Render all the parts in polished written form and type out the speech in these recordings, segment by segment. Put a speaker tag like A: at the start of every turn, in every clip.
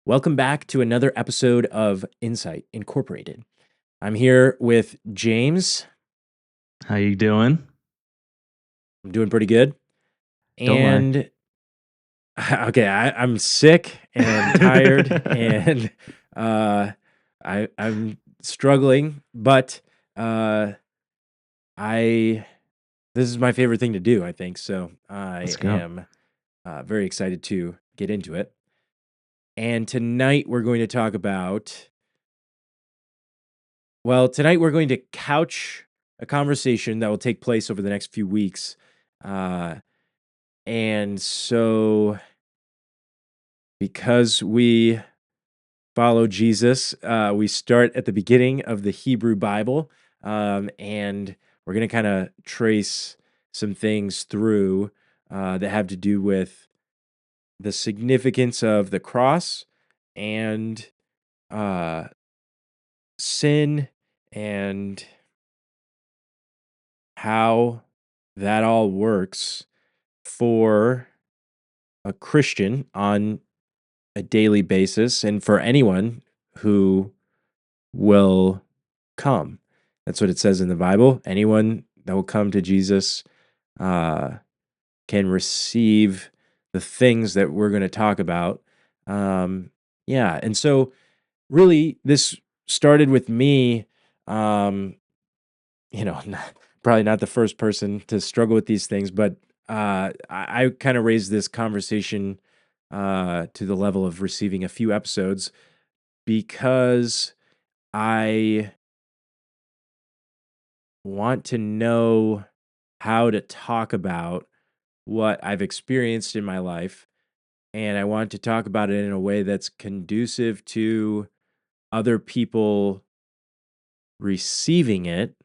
A: Welcome back to another episode of Insight Incorporated. I'm here with James.
B: How you doing?
A: I'm doing pretty good.
B: Don't lie.
A: And okay, I'm sick and tired and uh I'm struggling, but uh I this is my favorite thing to do, I think. So I
B: Let's go.
A: am very excited to get into it. And tonight we're going to talk about tonight we're going to couch a conversation that will take place over the next few weeks. Uh, and so, because we follow Jesus, we start at the beginning of the Hebrew Bible, and we're going to kind of trace some things through that have to do with the significance of the cross and uh, sin and how that all works for a Christian on a daily basis and for anyone who will come. That's what it says in the Bible. Anyone that will come to Jesus uh, can receive the things that we're going to talk about. Yeah. And so, really, this started with me. Um, probably not the first person to struggle with these things, but I kind of raised this conversation to the level of receiving a few episodes because I want to know how to talk about what I've experienced in my life. And I want to talk about it in a way that's conducive to other people receiving it.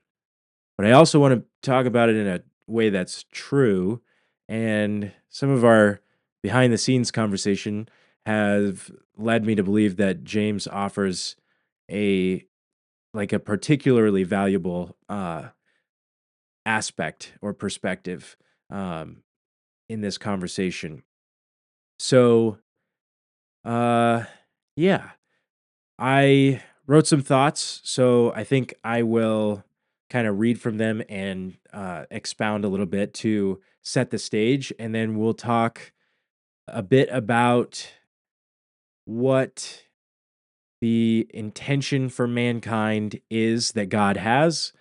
A: But I also want to talk about it in a way that's true. And some of our behind the scenes conversation have led me to believe that James offers a a particularly valuable aspect or perspective um, in this conversation. So, uh, yeah, I wrote some thoughts, so I think I will kind of read from them and expound a little bit to set the stage, and then we'll talk a bit about what the intention for mankind is that God has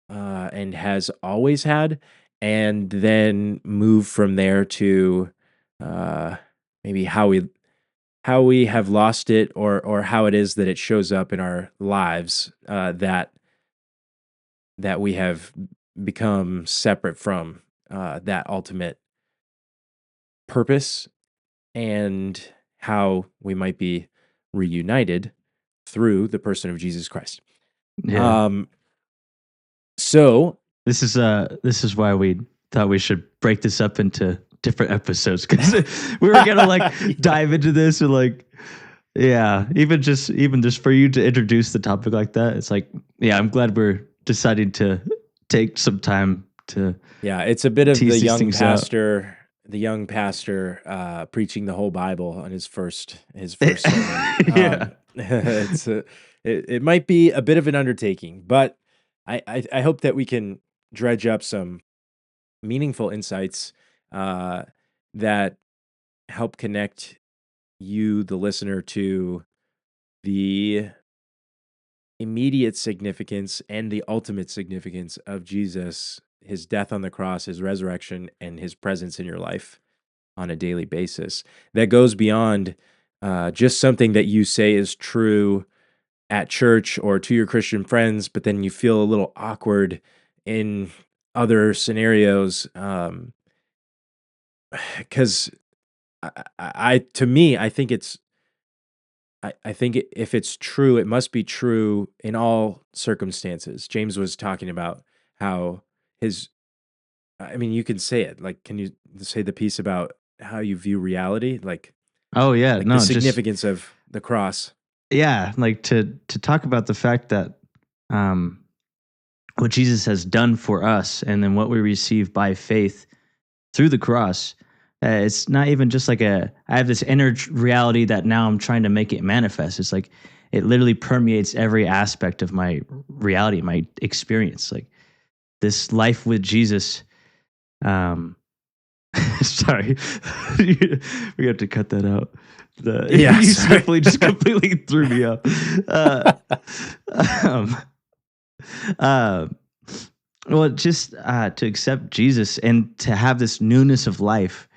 A: and has always had, and then move from there to uh, maybe how we have lost it or how it is that it shows up in our lives that we have become separate from that ultimate purpose and how we might be reunited through the person of Jesus Christ.
B: Yeah.
A: Um, so
B: This is why we thought we should break this up into different episodes because we were gonna
A: Yeah.
B: dive into this and yeah, even just for you to introduce the topic like that, it's like, yeah, I'm glad we're deciding to take some time to
A: Yeah, it's a bit of
B: tease these things out.
A: the young pastor preaching the whole Bible on his first sermon.
B: Yeah.
A: It might be a bit of an undertaking, but I hope that we can dredge up some meaningful insights uh, that help connect you, the listener, to the immediate significance and the ultimate significance of Jesus, his death on the cross, his resurrection, and his presence in your life on a daily basis. That goes beyond just something that you say is true at church or to your Christian friends, but then you feel a little awkward in other scenarios. Because to me, I think if it's true, it must be true in all circumstances. James was talking about how his, I mean, you can say it. Like, can you say the piece about how you view reality?
B: Oh yeah,
A: Like the
B: no, just
A: significance of the cross.
B: yeah, like to talk about the fact that um what Jesus has done for us and then what we receive by faith through the cross. It's not even just like I have this inner reality that now I'm trying to make it manifest. It's like it literally permeates every aspect of my reality, my experience. Like this life with Jesus. Um, sorry, we have to cut that out.
A: Yeah,
B: You
A: sorry.
B: sniffling just completely threw me off. Uh, um, uh, well, just to accept Jesus and to have this newness of life,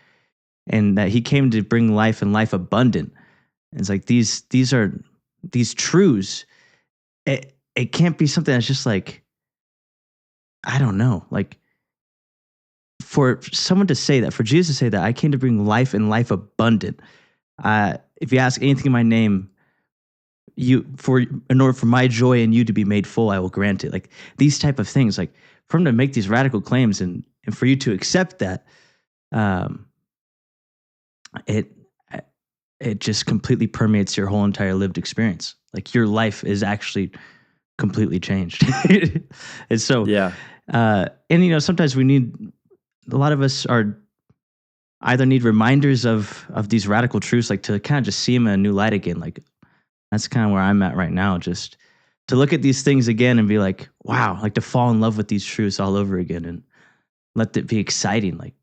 B: and that He came to bring life and life abundant. It's like these are these truths. It can't be something that's just like, I don't know, like for someone to say that, for Jesus to say that I came to bring life and life abundant. If you ask anything in my name, you for in order for my joy and you to be made full, I will grant it. Like these type of things, like for him to make these radical claims and for you to accept that, um, it it just completely permeates your whole entire lived experience. Like your life is actually completely changed. And so,
A: Yeah.
B: and sometimes we need, a lot of us are either need reminders of these radical truths, like to kind of just see them in a new light again. Like that's kind of where I'm at right now. Just to look at these things again and be like, wow, like to fall in love with these truths all over again and let it be exciting. Like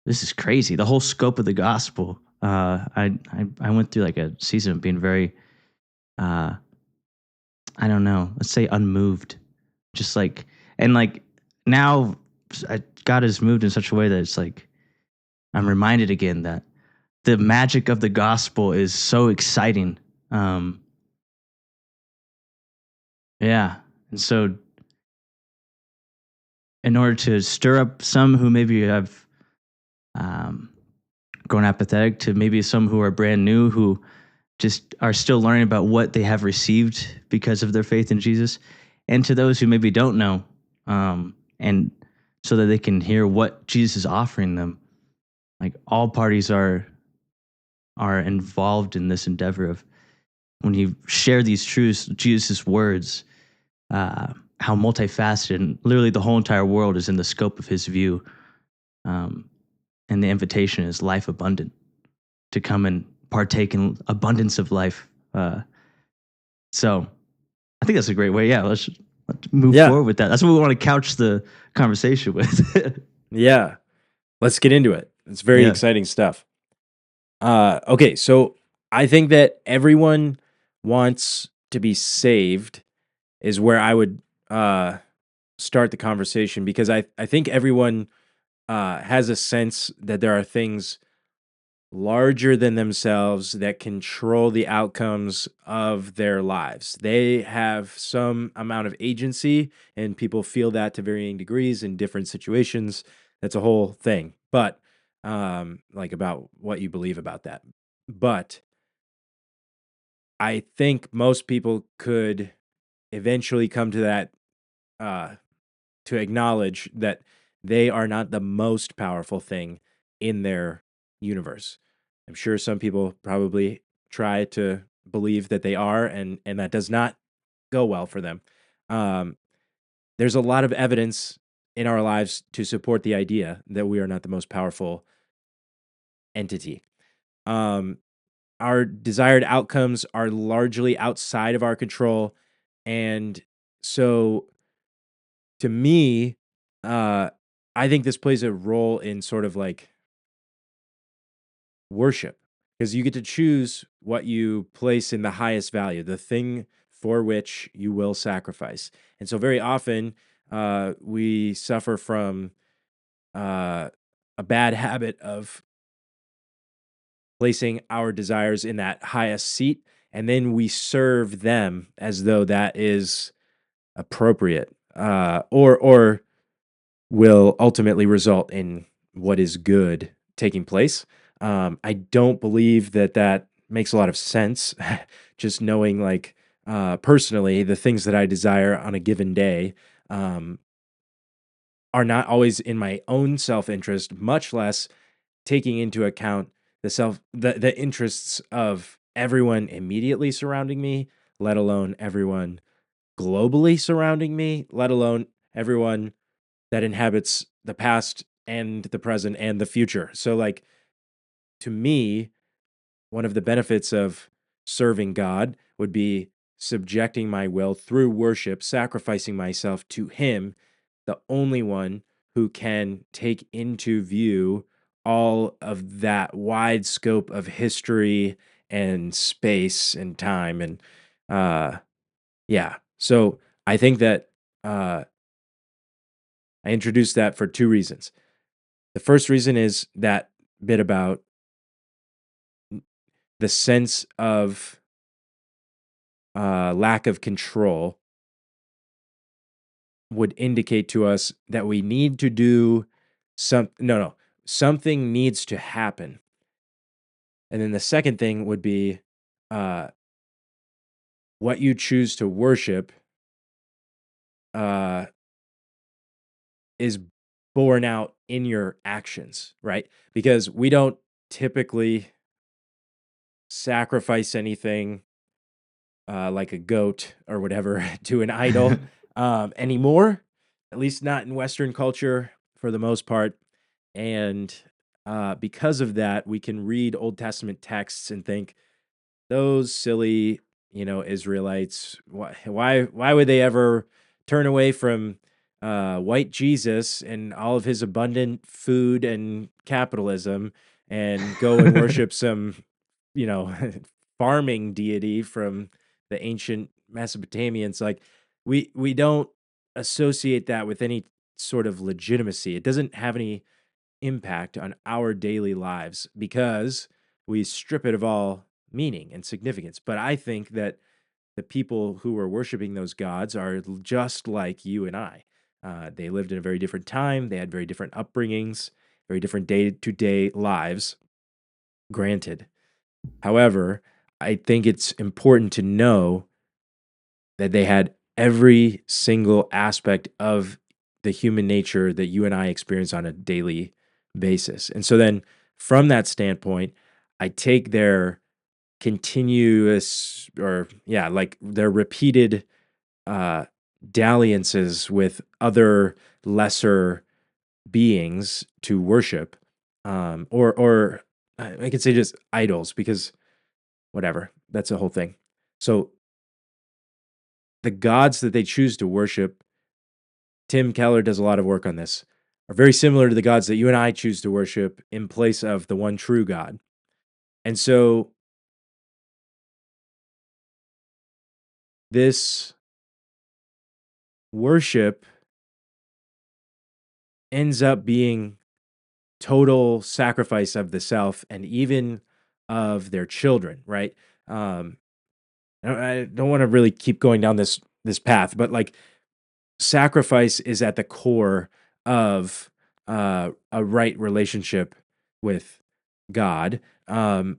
B: this is crazy. The whole scope of the gospel. I went through like a season of being very, uh, I don't know, let's say unmoved, just like, and like now God has moved in such a way that it's like I'm reminded again that the magic of the gospel is so exciting. Um, yeah, and so in order to stir up some who maybe have um, grown apathetic, to maybe some who are brand new, who just are still learning about what they have received because of their faith in Jesus, and to those who maybe don't know, and so that they can hear what Jesus is offering them. Like all parties are involved in this endeavor of when you share these truths, Jesus' words, how multifaceted and literally the whole entire world is in the scope of His view. Um, and the invitation is life abundant, to come and partake in abundance of life. So I think that's a great way. Yeah, let's move
A: Yeah.
B: forward with that. That's what we want to couch the conversation with.
A: Yeah. Let's get into it. It's very
B: Yeah.
A: exciting stuff. Okay, so I think that everyone wants to be saved is where I would start the conversation, because I think everyone has a sense that there are things larger than themselves that control the outcomes of their lives. They have some amount of agency, and people feel that to varying degrees in different situations. That's a whole thing. But like about what you believe about that. But I think most people could eventually come to that, uh, to acknowledge that they are not the most powerful thing in their universe. I'm sure some people probably try to believe that they are, and that does not go well for them. Um, there's a lot of evidence in our lives to support the idea that we are not the most powerful entity. Um, our desired outcomes are largely outside of our control, and so to me, uh, I think this plays a role in sort of like worship, because you get to choose what you place in the highest value, the thing for which you will sacrifice. And so, very often, we suffer from uh, a bad habit of placing our desires in that highest seat, and then we serve them as though that is appropriate, or will ultimately result in what is good taking place. I don't believe that that makes a lot of sense. Just knowing, like, personally, the things that I desire on a given day um, are not always in my own self interest, much less taking into account the interests of everyone immediately surrounding me, let alone everyone globally surrounding me, let alone everyone that inhabits the past and the present and the future. So like to me, one of the benefits of serving God would be subjecting my will through worship, sacrificing myself to Him, the only one who can take into view all of that wide scope of history and space and time. And uh, yeah, so I think that uh, I introduced that for two reasons. The first reason is that bit about the sense of lack of control would indicate to us that we need to do something needs to happen. And then the second thing would be uh, what you choose to worship uh, is borne out in your actions, right? Because we don't typically sacrifice anything like a goat or whatever to an idol anymore, at least not in Western culture for the most part. And because of that, we can read Old Testament texts and think, those silly, Israelites, why would they ever turn away from white Jesus and all of his abundant food and capitalism and go and worship some, you know, farming deity from the ancient Mesopotamians? Like we don't associate that with any sort of legitimacy. It doesn't have any impact on our daily lives because we strip it of all meaning and significance. But I think that the people who were worshiping those gods are just like you and I. They lived in a very different time, they had very different upbringings, very different day to day lives, granted. However, I think it's important to know that they had every single aspect of the human nature that you and I experience on a daily basis. And so then from that standpoint, I take their continuous or like their repeated uh dalliances with other lesser beings to worship or I could say just idols because whatever, that's a whole thing. So the gods that they choose to worship, Tim Keller does a lot of work on this, are very similar to the gods that you and I choose to worship in place of the one true God. And so this worship ends up being total sacrifice of the self and even of their children, right? Um, I don't want to really keep going down this path, but like sacrifice is at the core of a right relationship with God. And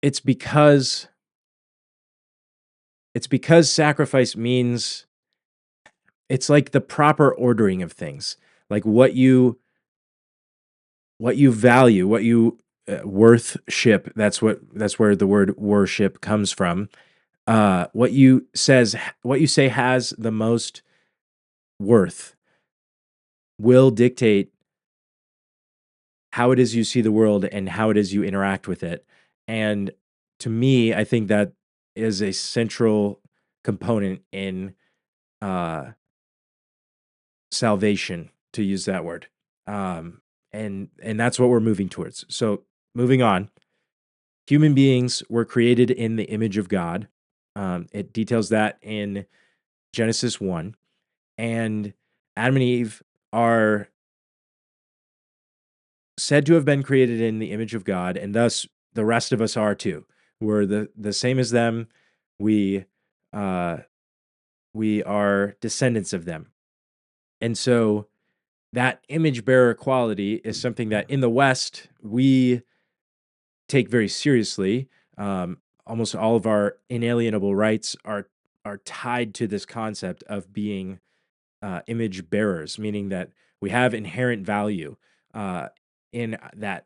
A: it's because sacrifice means it's like the proper ordering of things, like what you value, what you worthship. That's where the word worship comes from. What you say has the most worth will dictate how it is you see the world and how it is you interact with it. And to me, I think that is a central component in uh, salvation, to use that word. And that's what we're moving towards. So moving on, human beings were created in the image of God. It details that in Genesis 1. And Adam and Eve are said to have been created in the image of God, and thus the rest of us are too. We're the same as them. We uh, we are descendants of them, and so that image bearer quality is something that in the West we take very seriously. Almost all of our inalienable rights are tied to this concept of being image bearers, meaning that we have inherent value uh, in that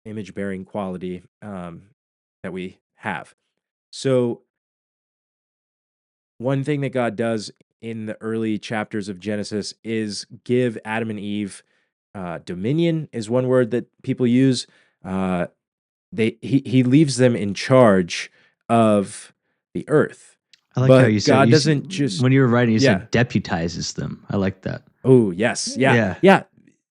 A: image bearing quality that we have. So one thing that God does in the early chapters of Genesis is give Adam and Eve dominion is one word that people use. Uh, he leaves them in charge of the earth,
B: I like how you
A: but
B: said
A: God doesn't just
B: when you were writing, you
A: yeah.
B: said deputizes them. I like that.
A: Oh yes, yeah,
B: Yeah.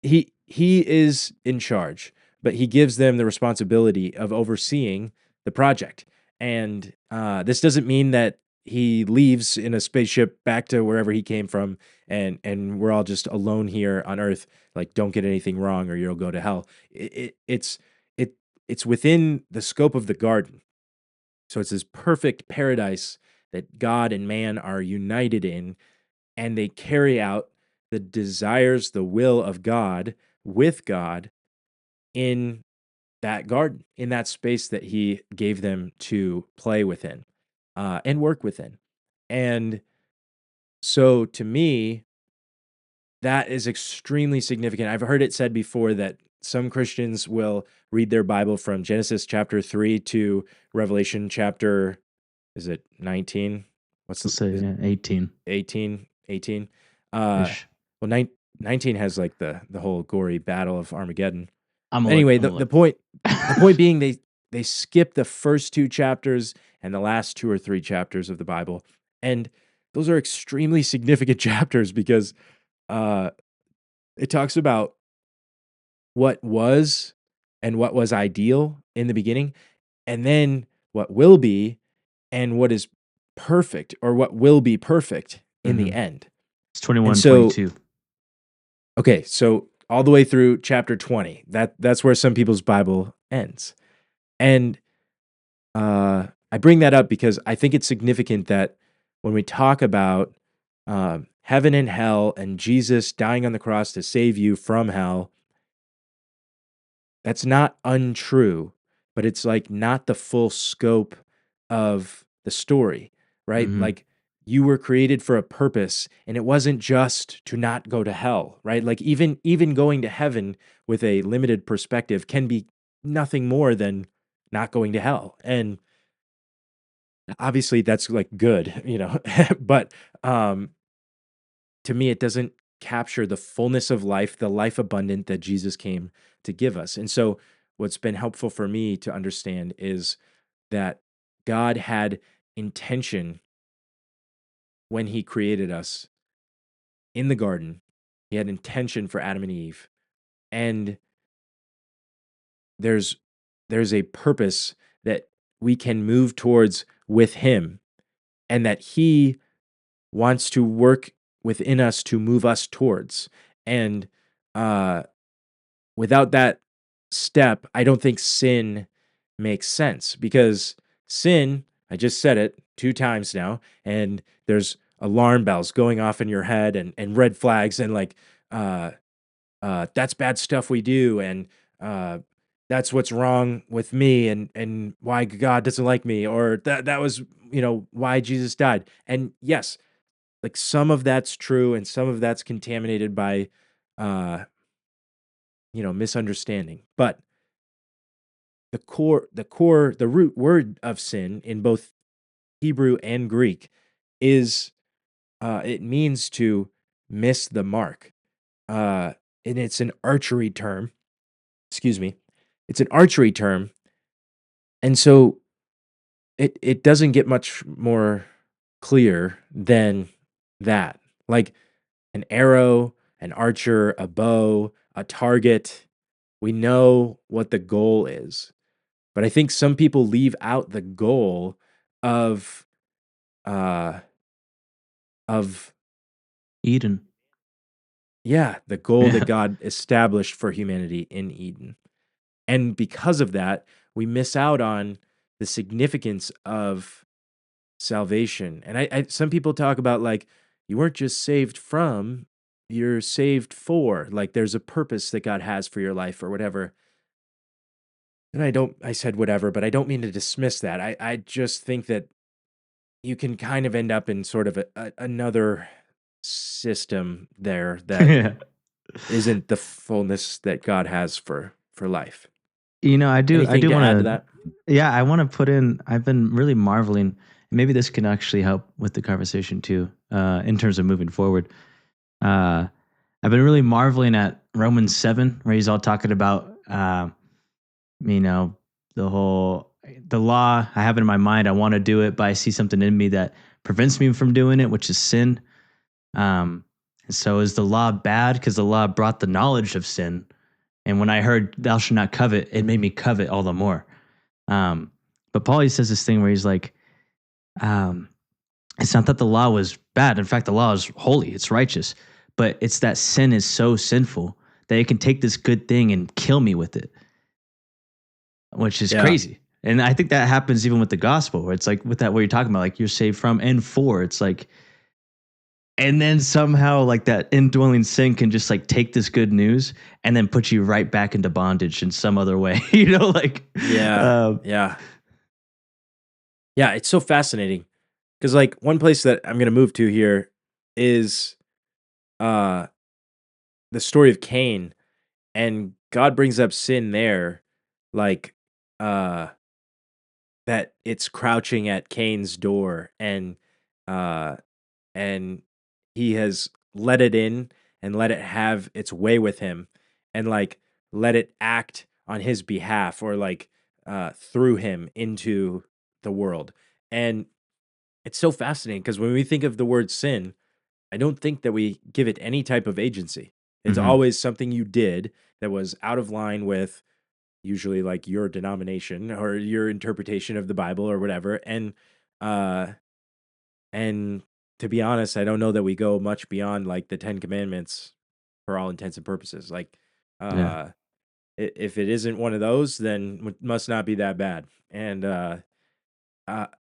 A: yeah. He is in charge, but he gives them the responsibility of overseeing the project. And this doesn't mean that he leaves in a spaceship back to wherever he came from, and we're all just alone here on Earth. Like, don't get anything wrong, or you'll go to hell. It it's within the scope of the garden. So it's this perfect paradise that God and man are united in, and they carry out the desires, the will of God with God in that garden, in that space that He gave them to play within and work within. And so to me, that is extremely significant. I've heard it said before that some Christians will read their Bible from Genesis chapter 3 to Revelation chapter, is it 19? What's
B: I'll
A: the,
B: say
A: is
B: 18
A: 18? 18? Uh,
B: ish.
A: well, 19 has like the whole gory battle of Armageddon.
B: I'm gonna look.
A: Anyway,
B: I'm gonna
A: the
B: look.
A: point being they skip the first two chapters and the last two or three chapters of the Bible. And those are extremely significant chapters because uh it talks about what was and what was ideal in the beginning, and then what will be and what is perfect or what will be perfect in the
B: Mhm.
A: end.
B: It's
A: And
B: 21,
A: so
B: 22.
A: okay, so all the way through chapter 20, that's where some people's Bible ends. And I bring that up because I think it's significant that when we talk about heaven and hell and Jesus dying on the cross to save you from hell, that's not untrue, but it's like not the full scope of the story, right?
B: Mhm.
A: Like you were created for a purpose and it wasn't just to not go to hell, right? Like even going to heaven with a limited perspective can be nothing more than not going to hell. And obviously that's like good, but um to me it doesn't capture the fullness of life, the life abundant that Jesus came to give us. And so what's been helpful for me to understand is that God had intention when he created us in the garden. He had intention for Adam and Eve. And there's there's a purpose that we can move towards with him, and that he wants to work within us to move us towards. And uh without that step, I don't think sin makes sense because sin, I just said it two times now, and there's alarm bells going off in your head and red flags and like uh that's bad stuff we do, and uh that's what's wrong with me, and why God doesn't like me, or that was why Jesus died. And yes, like some of that's true and some of that's contaminated by uh misunderstanding, but the root word of sin in both Hebrew and Greek is it means to miss the mark. uh and it's an archery term. Excuse me. It's an archery term, and so it doesn't get much more clear than that. Like an arrow, an archer, a bow, a target, we know what the goal is. But I think some people leave out the goal of uh of
B: Eden.
A: yeah, the goal that
B: Yeah.
A: God established for humanity in Eden. And because of that, we miss out on the significance of salvation. And some people talk about like you weren't just saved from, you're saved for. Like there's a purpose that God has for your life or whatever. And I said whatever, but I don't mean to dismiss that. I just think that you can kind of end up in sort of another system there that
B: Yeah.
A: isn't the fullness that God has for life.
B: I
A: Anything
B: do
A: to
B: want
A: add to
B: to,
A: that?
B: yeah, I want to put in, I've been really marveling, and maybe this can actually help with the conversation too. in terms of moving forward. Uh, I've been really marveling at Romans 7, where he's all talking about, you know, the whole the law. I have it in my mind. I want to do it, but I see something in me that prevents me from doing it, which is sin. So is the law bad? Because the law brought the knowledge of sin. And when I heard "Thou shalt not covet," it made me covet all the more. Um, but Paul, he says this thing where he's like, um, it's not that the law was bad. In fact, the law is holy, it's righteous. But it's that sin is so sinful that it can take this good thing and kill me with it, which is
A: Yeah.
B: crazy. And I think that happens even with the gospel, where it's like with that what you're talking about, like you're saved from and for. It's like, and then somehow like that indwelling sin can just like take this good news and then put you right back into bondage in some other way. Like,
A: Yeah.
B: uh,
A: Yeah. Yeah. It's so fascinating because, like, one place that I'm going to move to here is uh, the story of Cain, and God brings up sin there, like, uh, that it's crouching at Cain's door, uh, and he has let it in and let it have its way with him, and like let it act on his behalf, or like through him into the world. And it's so fascinating because when we think of the word sin, I don't think that we give it any type of agency. It's
B: mhm.
A: always something you did that was out of line with usually like your denomination or your interpretation of the Bible or whatever. Uh and to be honest, I don't know that we go much beyond like the 10 commandments for all intents and purposes. Like
B: Yeah.
A: uh if it isn't one of those, then it must not be that bad. And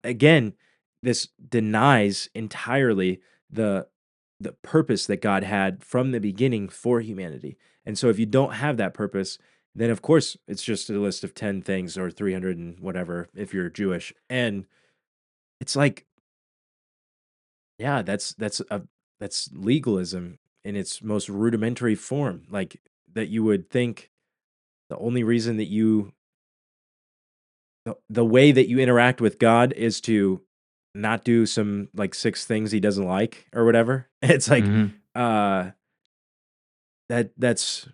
A: again, this denies entirely the the purpose that God had from the beginning for humanity. And so if you don't have that purpose, then of course it's just a list of 10 things or 300 and whatever if you're Jewish. And it's like, yeah, that's legalism in its most rudimentary form. Like that you would think the only reason that the way that you interact with God is to not do some like six things he doesn't like or whatever. It's like
B: Mhm.
A: uh that's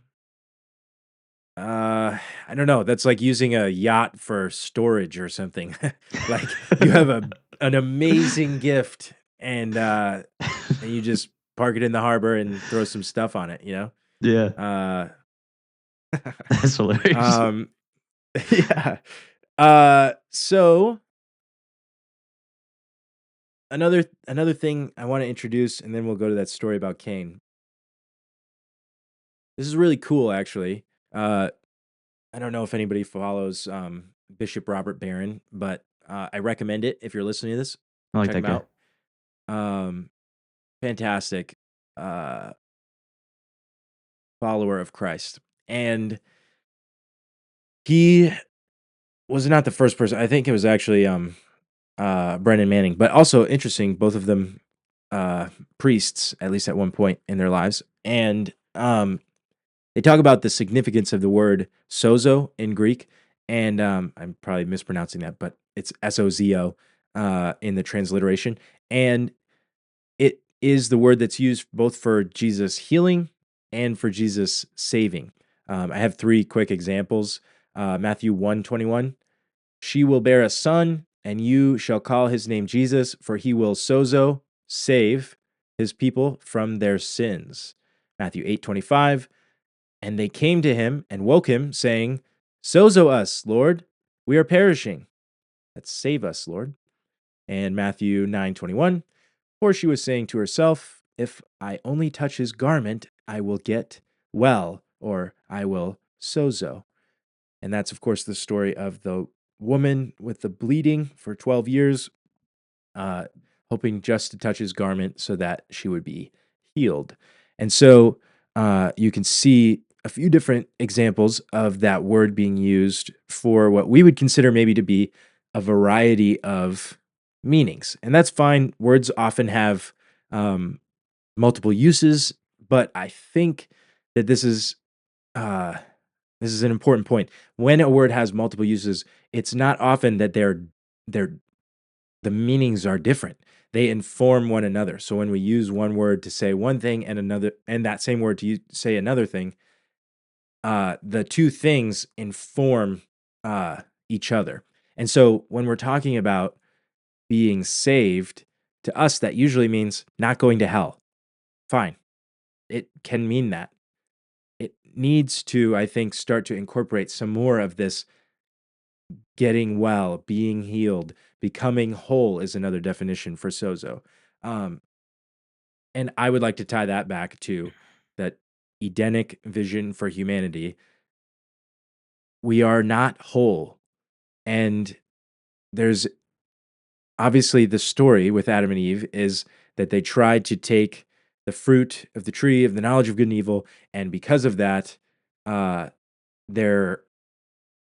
A: I don't know, that's like using a yacht for storage or something. Like you have an amazing gift and you just park it in the harbor and throw some stuff on it, you know?
B: Yeah.
A: Uh
B: That's hilarious.
A: um yeah. So another thing I want to introduce, and then we'll go to that story about Cain. This is really cool, actually. Uh, I don't know if anybody follows Bishop Robert Barron, but I recommend it if you're listening to this.
B: I like
A: Check
B: that
A: him
B: guy.
A: out. Um, Fantastic uh, follower of Christ, and he was not the first person. I think it was actually Brennan Manning, but also interesting. Both of them priests, at least at one point in their lives, and they talk about the significance of the word sozo in Greek, and I'm probably mispronouncing that, but it's sozo in the transliteration, and it is the word that's used both for Jesus healing and for Jesus saving. I have three quick examples. Matthew 1:21, she will bear a son, and you shall call his name Jesus, for he will sozo save his people from their sins. Matthew 8:25, and they came to him and woke him, saying, sozo us, Lord, we are perishing. That's save us, Lord. And Matthew 9:21, for she was saying to herself, if I only touch his garment, I will get well, or I will sozo. And that's, of course, the story of the woman with the bleeding for 12 years, uh, hoping just to touch his garment so that she would be healed. And so you can see a few different examples of that word being used for what we would consider maybe to be a variety of meanings. And that's fine. Words often have um, multiple uses, but I think that uh, this is an important point. When a word has multiple uses, it's not often that they're the meanings are different. they inform one another. So when we use one word to say one thing and another, and that same word to say another thing, the two things inform each other. And so when we're talking about being saved, to us, that usually means not going to hell. Fine. It can mean that. It needs to, I think, start to incorporate some more of this getting well, being healed, becoming whole is another definition for sozo. Um, and I would like to tie that back to that Edenic vision for humanity. We are not whole. And there's obviously the story with Adam and Eve is that they tried to take the fruit of the tree of the knowledge of good and evil, and because of that, their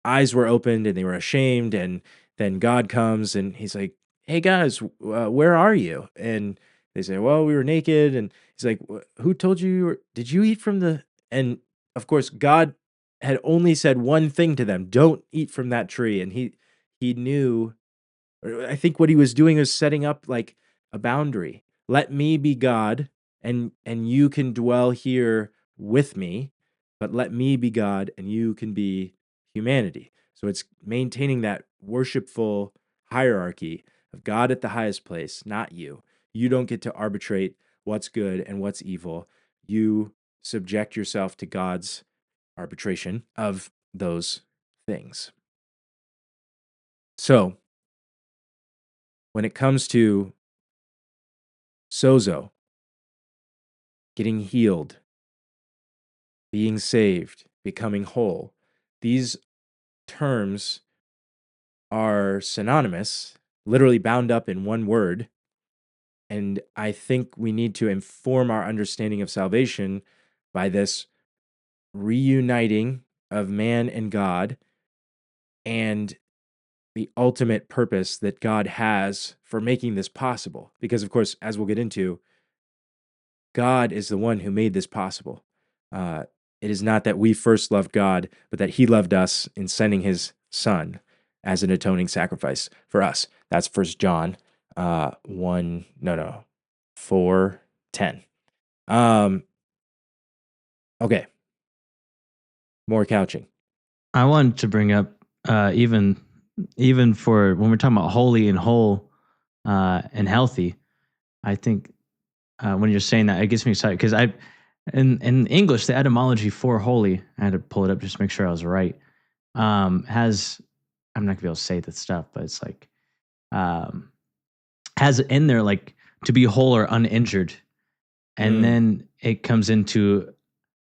A: eyes were opened and they were ashamed. And then God comes and he's like, "Hey guys, where are you?" And they say, "Well, we were naked." And he's like, "Who told you? Did you eat from the?" And of course, God had only said one thing to them: "Don't eat from that tree." And he knew, or I think what he was doing was setting up like a boundary. Let me be God, and you can dwell here with me, but let me be God and you can be humanity. So it's maintaining that worshipful hierarchy of God at the highest place, not you. You don't get to arbitrate what's good and what's evil. You subject yourself to God's arbitration of those things. So, when it comes to sozo, getting healed, being saved, becoming whole, these terms are synonymous, literally bound up in one word. And I think we need to inform our understanding of salvation by this reuniting of man and God and the ultimate purpose that God has for making this possible. Because, of course, as we'll get into, God is the one who made this possible. It is not that we first loved God, but that He loved us in sending His Son as an atoning sacrifice for us. That's First John 4:10. Okay, more couching.
B: I wanted to bring up even for when we're talking about holy and whole and healthy. I think when you're saying that, it gets me excited because I in English the etymology for holy, I had to pull it up just to make sure I was right. Has I'm not gonna be able to say that stuff, but it's like um, has in there like to be whole or uninjured, and then it comes into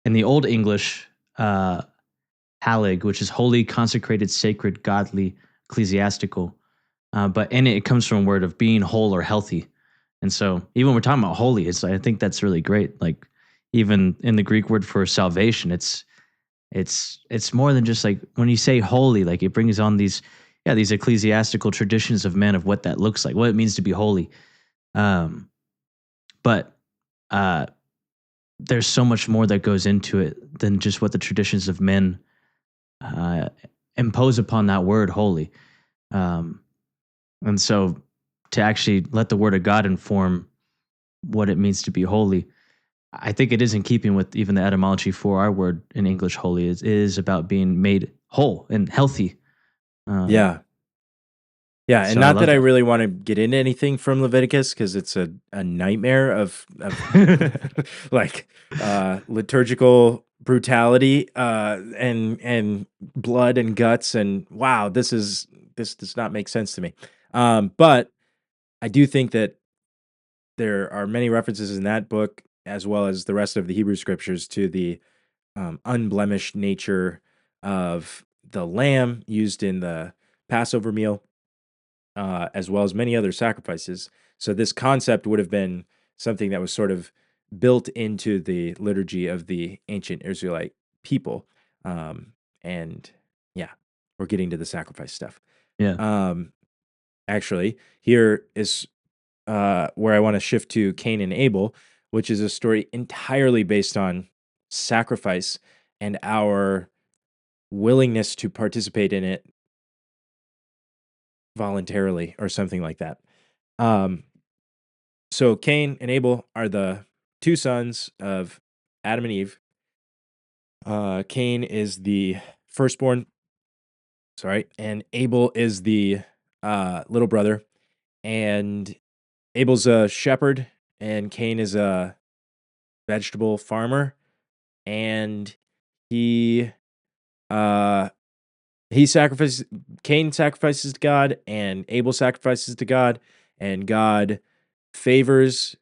B: in the Old English halig, which is holy, consecrated, sacred, godly, ecclesiastical. But in it, it comes from a word of being whole or healthy. And so even when we're talking about holy, it's I think that's really great. Like even in the Greek word for salvation, it's more than just like when you say holy, like it brings on these ecclesiastical traditions of men of what that looks like, what it means to be holy. Um, but uh, there's so much more that goes into it than just what the traditions of men uh, impose upon that word holy. Um, and so to actually let the word of God inform what it means to be holy, I think it is in keeping with even the etymology for our word in English, holy. It is about being made whole and healthy. Um,
A: Yeah. Yeah, and
B: so I
A: not that
B: love
A: I
B: that.
A: really want to get into anything from Leviticus because it's a nightmare of like liturgical brutality and blood and guts, and wow, this does not make sense to me. But I do think that there are many references in that book as well as the rest of the Hebrew scriptures to the unblemished nature of the lamb used in the Passover meal, as well as many other sacrifices. So this concept would have been something that was sort of built into the liturgy of the ancient Israelite people. Um, and yeah, we're getting to the sacrifice stuff.
B: Yeah.
A: Um, Actually, here is where I want to shift to Cain and Abel, which is a story entirely based on sacrifice and our willingness to participate in it voluntarily or something like that. Um, So Cain and Abel are the two sons of Adam and Eve. Cain is the firstborn, sorry, and Abel is the little brother. And Abel's a shepherd, and Cain is a vegetable farmer. And he uh he sacrifices Cain sacrifices to God, and Abel sacrifices to God, and God favors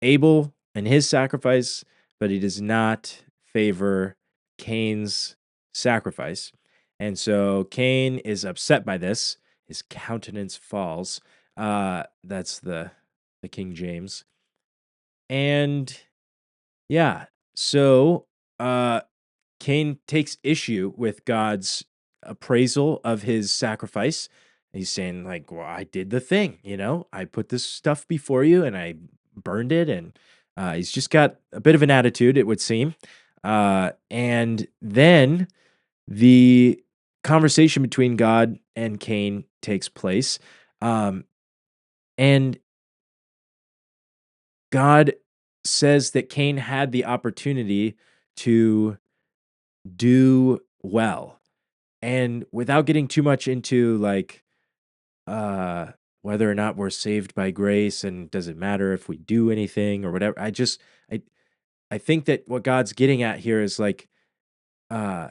A: Abel and his sacrifice, but he does not favor Cain's sacrifice. And so Cain is upset by this. His countenance falls. That's the King James. And yeah, so uh Cain takes issue with God's appraisal of his sacrifice. He's saying, like, well, I did the thing, I put this stuff before you and I burned it. And he's just got a bit of an attitude, it would seem. And then the conversation between God and Cain takes place. Um, and God says that Cain had the opportunity to do well. And without getting too much into like uh whether or not we're saved by grace and does it matter if we do anything or whatever, I I think that what God's getting at here is like uh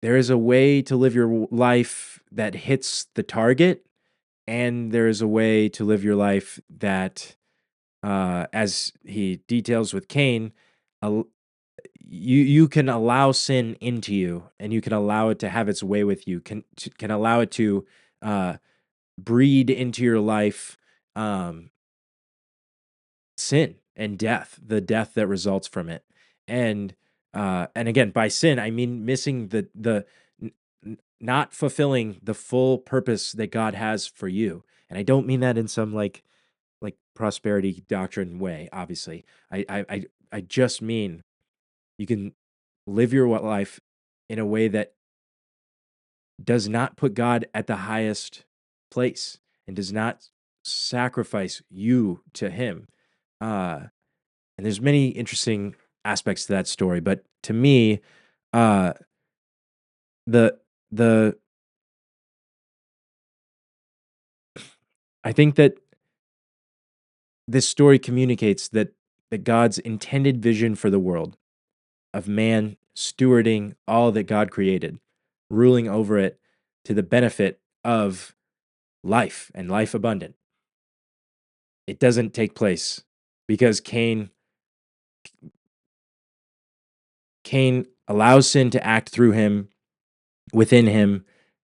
A: there is a way to live your life that hits the target, and there is a way to live your life that as he details with Cain, al- you can allow sin into you, and you can allow it to have its way with you, can allow it to uh breed into your life um sin and death, the death that results from it. And again, by sin I mean missing the not fulfilling the full purpose that God has for you. And I don't mean that in some like prosperity doctrine way, obviously. I just mean you can live your life in a way that does not put God at the highest place and does not sacrifice you to him. Uh, and there's many interesting aspects to that story, but to me, uh, the the I think that this story communicates that God's intended vision for the world of man stewarding all that God created, ruling over it to the benefit of life and life abundant. It doesn't take place because Cain allows sin to act through him, within him,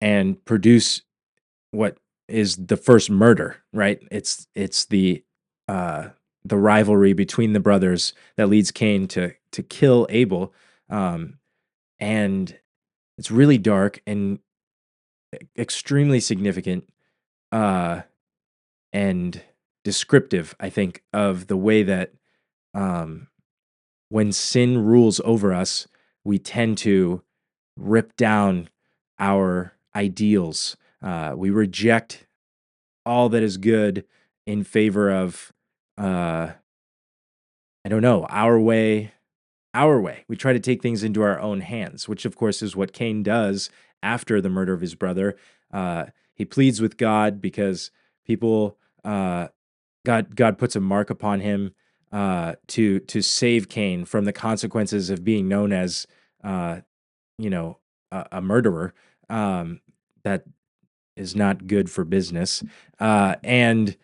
A: and produce what is the first murder, right? It's uh the rivalry between the brothers that leads Cain to kill Abel. Um and it's really dark and extremely significant uh and descriptive, I think, of the way that um when sin rules over us, we tend to rip down our ideals. We reject all that is good in favor of, uh, I don't know, our way. Our way. We try to take things into our own hands, which of course is what Cain does after the murder of his brother. He pleads with God because people, God puts a mark upon him to save Cain from the consequences of being known as uh, a murderer. That is not good for business. And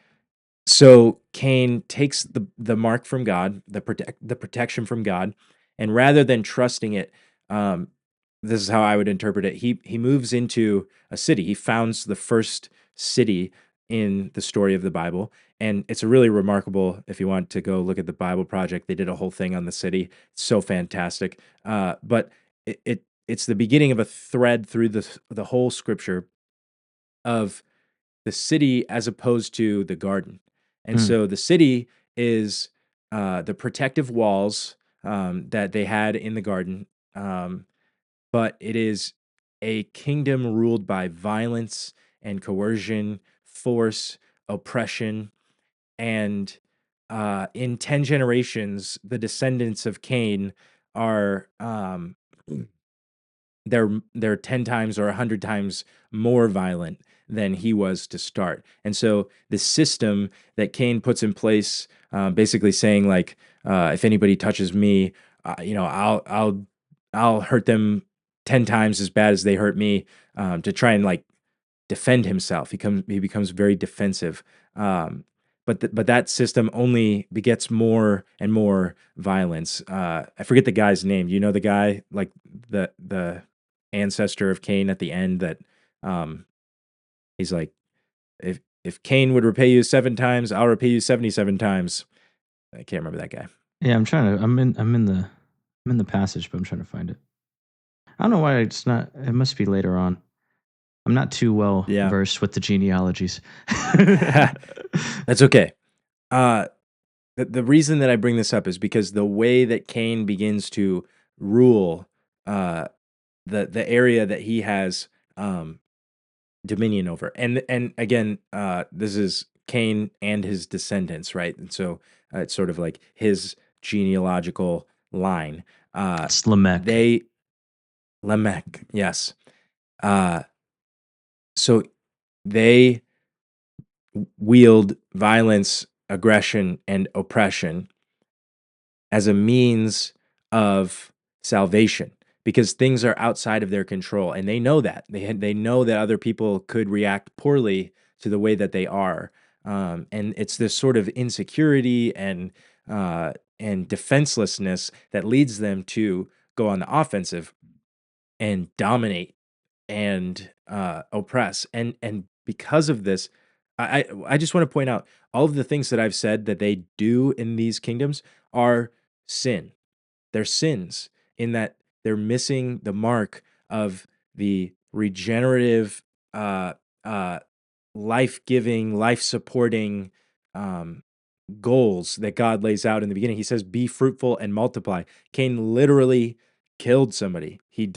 A: so Cain takes the mark from God, the protection from God, and rather than trusting it, um, this is how I would interpret it. He moves into a city. He founds the first city in the story of the Bible, and it's a really remarkable. If you want to go look at the Bible Project, they did a whole thing on the city. It's so fantastic. But it's the beginning of a thread through the whole Scripture of the city as opposed to the garden. And
B: Mm.
A: so the city is the protective walls that they had in the garden, um, but it is a kingdom ruled by violence and coercion, force, oppression, and in 10 generations, the descendants of Cain are they're 10 times or 100 times more violent than he was to start. And so the system that Cain puts in place, basically saying like, if anybody touches me, I'll hurt them 10 times as bad as they hurt me, to try and like defend himself. He becomes very defensive. But that system only begets more and more violence. I forget the guy's name. You know the guy, like the ancestor of Cain at the end, that um, he's like, if Cain would repay you 7 times, I'll repay you 77 times. I can't remember that guy.
B: Yeah, I'm trying to. I'm in the passage, but I'm trying to find it. I don't know why it's not. It must be later on. I'm not too well
A: Yeah.
B: versed with the genealogies.
A: That's okay. The reason that I bring this up is because the way that Cain begins to rule the area that he has dominion over, and again, this is Cain and his descendants, right? And so it's sort of like his genealogical line.
B: It's Lamech.
A: Lamech, yes. So they wield violence, aggression, and oppression as a means of salvation, because things are outside of their control, and they know that. They know that other people could react poorly to the way that they are, and it's this sort of insecurity and defenselessness that leads them to go on the offensive and dominate and oppress. And because of this, I just want to point out all of the things that I've said that they do in these kingdoms are sin. They're sins in that they're missing the mark of the regenerative, uh, uh, life-giving, life-supporting um, goals that God lays out in the beginning. He says, "Be fruitful and multiply." Cain literally killed somebody. He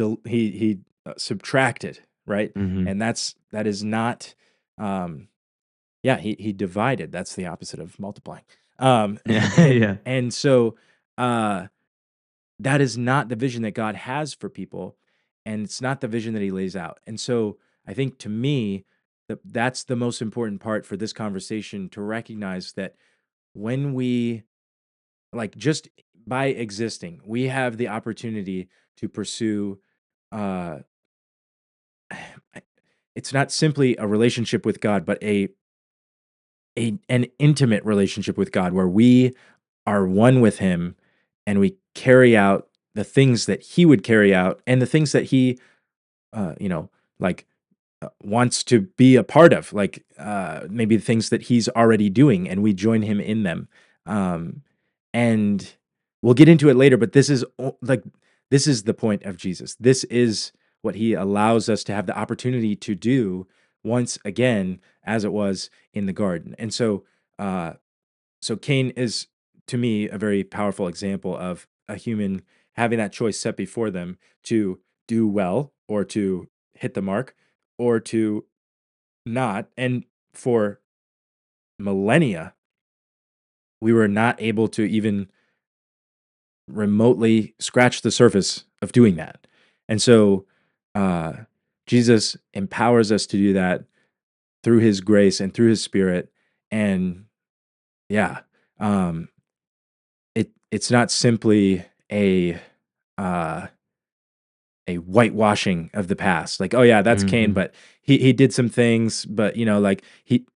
A: subtracted, right?
B: Mm-hmm.
A: And that is not, yeah. He divided. That's the opposite of multiplying.
B: Yeah,
A: And
B: yeah.
A: and so uh, that is not the vision that God has for people, and it's not the vision that He lays out. And so I think, to me, that's the most important part for this conversation, to recognize that when we, like, just by existing, we have the opportunity to pursue uh it's not simply a relationship with God, but an intimate relationship with God, where we are one with Him and we carry out the things that He would carry out, and the things that He you know like wants to be a part of, like maybe the things that He's already doing, and we join Him in them. um and we'll get into it later, but this is the point of Jesus. This is what He allows us to have the opportunity to do once again, as it was in the garden. And so uh so Cain is, to me, a very powerful example of a human having that choice set before them to do well, or to hit the mark, or to not. And for millennia, we were not able to even remotely scratch the surface of doing that. And so uh, Jesus empowers us to do that through His grace and through His Spirit. And yeah, um, it's not simply uh, a whitewashing of the past. Like, oh yeah, that's Cain,
B: Mm-hmm.
A: but he did some things, but like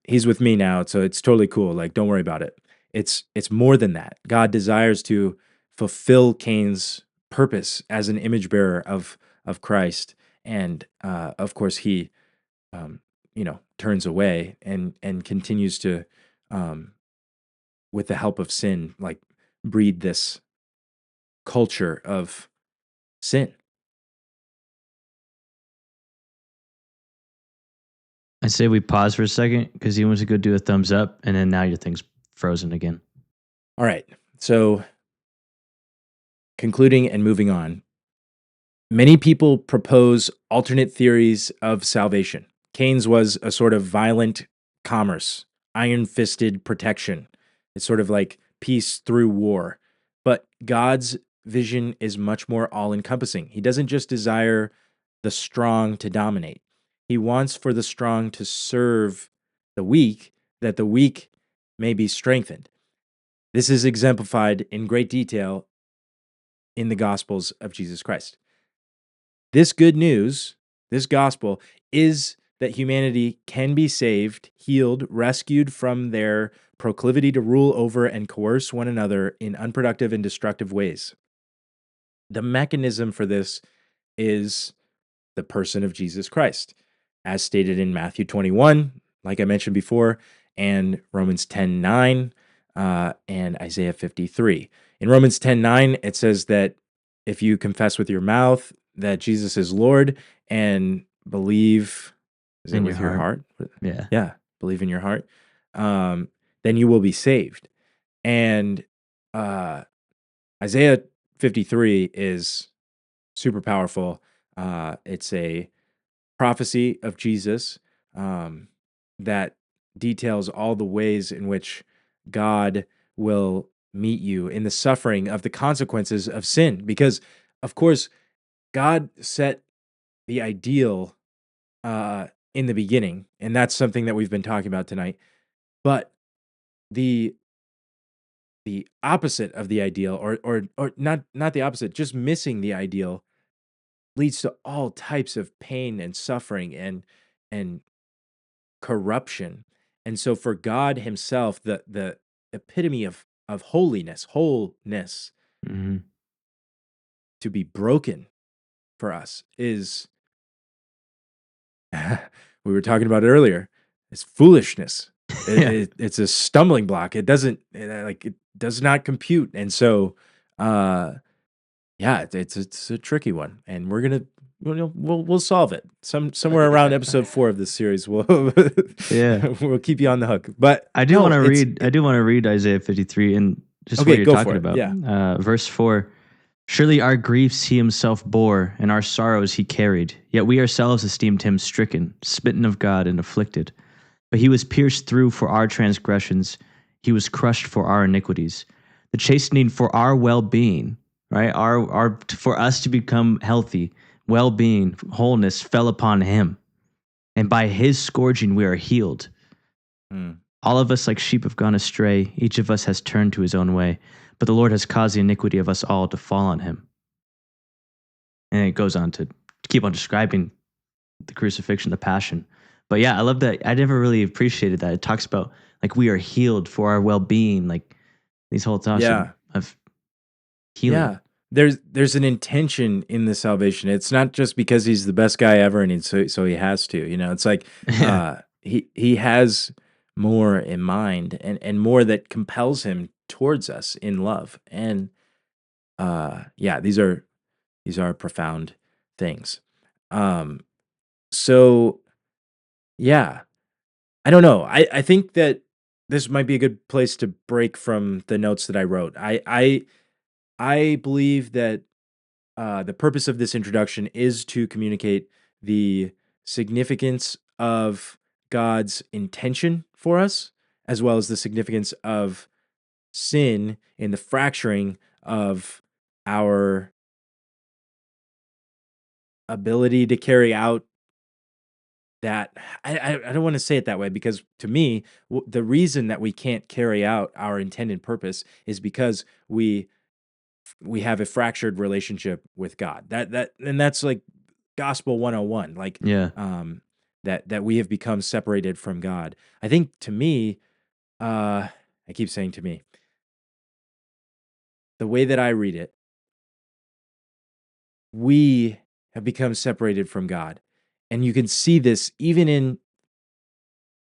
A: he's with me now, so it's totally cool. Like, don't worry about it. It's more than that. God desires to fulfill Cain's purpose as an image bearer of Christ, and of course he turns away and continues to, um, with the help of sin, like, breed this culture of sin.
B: I say we pause for a second because he wants to go do a thumbs up, and then now your thing's frozen again.
A: All right. So, concluding and moving on, many people propose alternate theories of salvation. Cain's was a sort of violent commerce, iron fisted protection. It's sort of like peace through war. But God's vision is much more all-encompassing. He doesn't just desire the strong to dominate. He wants for the strong to serve the weak, that the weak may be strengthened. This is exemplified in great detail in the Gospels of Jesus Christ. This good news, this gospel, is that humanity can be saved, healed, rescued from their proclivity to rule over and coerce one another in unproductive and destructive ways. The mechanism for this is the person of Jesus Christ, as stated in Matthew 21, like I mentioned before, and Romans 10:9, and Isaiah 53. In Romans 10:9, it says that if you confess with your mouth that Jesus is Lord and believe, is it
B: In
A: with
B: your
A: your
B: heart.
A: heart?
B: Yeah.
A: Yeah, believe in your heart, then you will be saved. And Isaiah 53 is super powerful. It's a prophecy of Jesus that details all the ways in which God will meet you in the suffering of the consequences of sin. Because, of course, God set the ideal in the beginning, and that's something that we've been talking about tonight. But the opposite of the ideal, or not the opposite, just missing the ideal, leads to all types of pain and suffering and corruption. And so for God himself, the epitome of wholeness
B: Hmm.
A: to be broken for us is we were talking about it earlier, is foolishness.
B: Yeah.
A: It's a stumbling block. It does not compute. And so yeah, it's a tricky one, and we'll solve it somewhere around episode 4 of this series.
B: Yeah.
A: We'll keep you on the hook. But
B: I do
A: no,
B: want to
A: it's
B: read. I do want to read Isaiah 53 and just what
A: okay.
B: you're
A: Go for
B: talking
A: it.
B: about.
A: Yeah.
B: Verse 4. Surely our griefs he himself bore, and our sorrows he carried. Yet we ourselves esteemed him stricken, smitten of God, and afflicted. But he was pierced through for our transgressions, he was crushed for our iniquities. The chastening for our well-being, right? Our for us to become healthy, well-being, wholeness fell upon him. And by his scourging we are healed.
A: Mm.
B: All of us like sheep have gone astray, each of us has turned to his own way, but the Lord has caused the iniquity of us all to fall on him. And it goes on to keep on describing the crucifixion, the passion. But yeah, I love that. I never really appreciated that. It talks about like we are healed for our well-being, like these whole thoughts
A: Yeah.
B: of healing.
A: Yeah. There's an intention in the salvation. It's not just because he's the best guy ever and so he has to. It's like
B: Yeah.
A: he has more in mind and more that compels him towards us in love. And yeah, these are profound things. So yeah, I don't know. I think that this might be a good place to break from the notes that I wrote. I believe that the purpose of this introduction is to communicate the significance of God's intention for us, as well as the significance of sin in the fracturing of our ability to carry out that. I don't want to say it that way, because to me, the reason that we can't carry out our intended purpose is because we have a fractured relationship with God. And that's like gospel 101, like
B: Yeah.
A: that we have become separated from God. I think to me, I keep saying to me, the way that I read it, we have become separated from God. And you can see this even in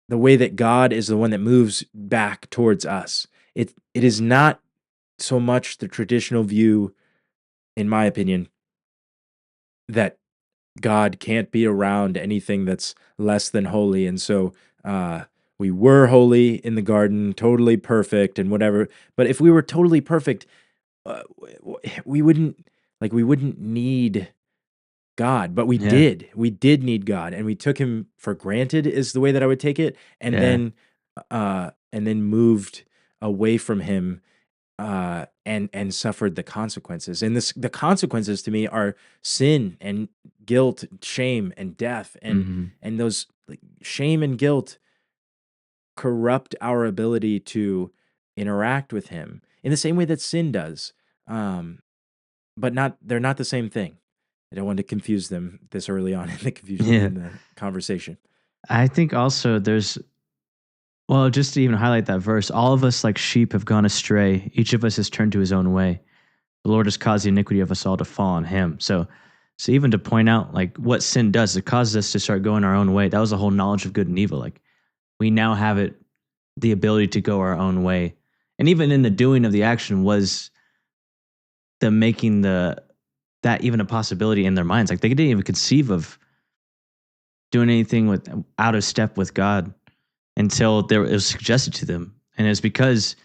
A: the way that God is the one that moves back towards us. It is not so much the traditional view, in my opinion, that God can't be around anything that's less than holy. And so we were holy in the garden, totally perfect and whatever. But if we were totally perfect, we wouldn't need God, but we
B: Yeah.
A: did. We did need God, and we took him for granted is the way that I would take it,
B: Yeah.
A: and then moved away from him and suffered the consequences. And the consequences to me are sin and guilt, shame and death,
B: Hmm.
A: and those like, shame and guilt corrupt our ability to interact with Him in the same way that sin does. Um, but not they're not the same thing. I don't want to confuse them this early on in the confusion
B: Yeah.
A: in the conversation.
B: I think also there's, well, just to even highlight that verse, all of us like sheep have gone astray. Each of us has turned to his own way. The Lord has caused the iniquity of us all to fall on him. So even to point out like what sin does, it causes us to start going our own way. That was the whole knowledge of good and evil. Like we now have it, the ability to go our own way. And even in the doing of the action was the making that even a possibility in their minds. Like they didn't even conceive of doing anything with out of step with God until there it was suggested to them. And it's because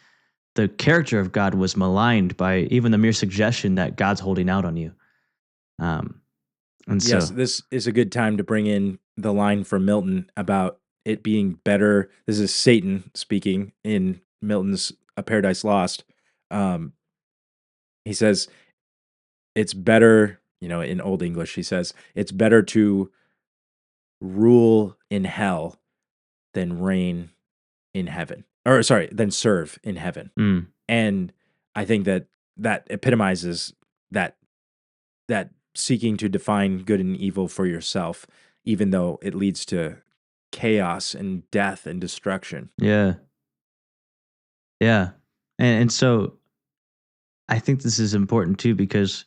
B: the character of God was maligned by even the mere suggestion that God's holding out on you. Um, and
A: Yes,
B: so,
A: this is a good time to bring in the line from Milton about it being better. This is Satan speaking in Milton's A Paradise Lost. Um, he says, it's better, in Old English, he says, it's better to rule in hell than reign in heaven. Or, sorry, than serve in heaven.
B: mm,
A: And I think that epitomizes that that seeking to define good and evil for yourself, even though it leads to chaos and death and destruction.
B: yeah, yeah, and so I think this is important too because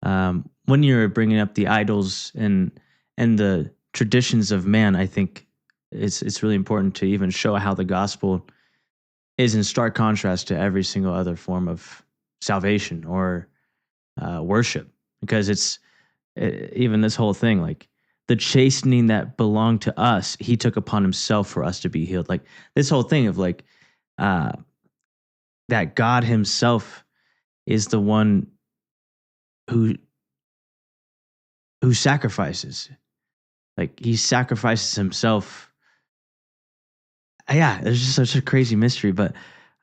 B: when you're bringing up the idols and the traditions of man, I think it's really important to even show how the gospel is in stark contrast to every single other form of salvation or worship, because it's even this whole thing like the chastening that belonged to us, he took upon himself for us to be healed. Like this whole thing of like uh, that God Himself is the one who sacrifices. Like He sacrifices Himself. Yeah, it's just such a crazy mystery. But